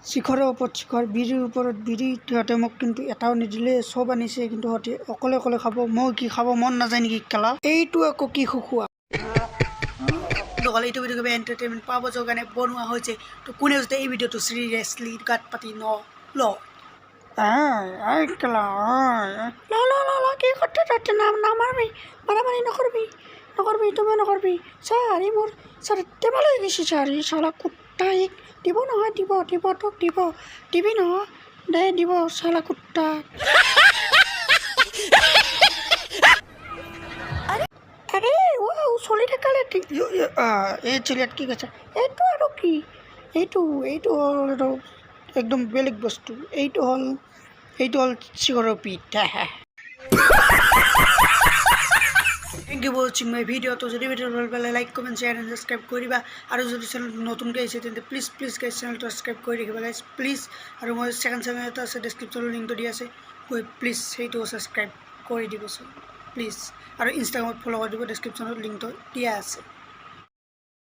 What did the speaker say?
শিখৰৰ ওপৰত শিখৰ বিৰিৰ ওপৰত বিৰি সিহঁতে মোক কিন্তু এটাও নিদিলে চব আনিছে কিন্তু সিহঁতে অকলে অকলে খাব মই কি খাব মন নাযায় নেকি কেলা এইটো আকৌ কি খুখুৱা এইটো ভিডিঅ' এণ্টাৰটেইনমেণ্ট পাব যোৱাৰ কাৰণে বনোৱা হৈছে তো কোনে যদি এই ভিডিঅ'টো চিৰিয়াছলি গাত পাতি ল কেলা কি করতে যাচ্ছে নামারবি মারামারি নকরবি তুমি নকরবি স্যার এই মোর স্যার তেমন হয়ে গেছি স্যার এই শালা কুত্তা দিব নহয় দিব তোক দিবি ন দে দিব শালা কুত্তা আরে ও চলি থাকালে এই ছেলেট কি কৈছে এইটো আৰু কি এইটো হ'ল একদম বেলেগ বস্তু এইটো হ'ল চিগৰৰ পিঠ Thank you for watching my video. So, if you like, comment, share, and subscribe. And if you channel নতুন কে আইছে তেন্তে please guys channel to subscribe কৰি ৰাখিবা guys please আৰু মই second channel এটা আছে description link তো দি আছে গৈ please সেইটো subscribe কৰি দিব please আৰু Instagram follow কৰি দিব description link তো দিয়া আছে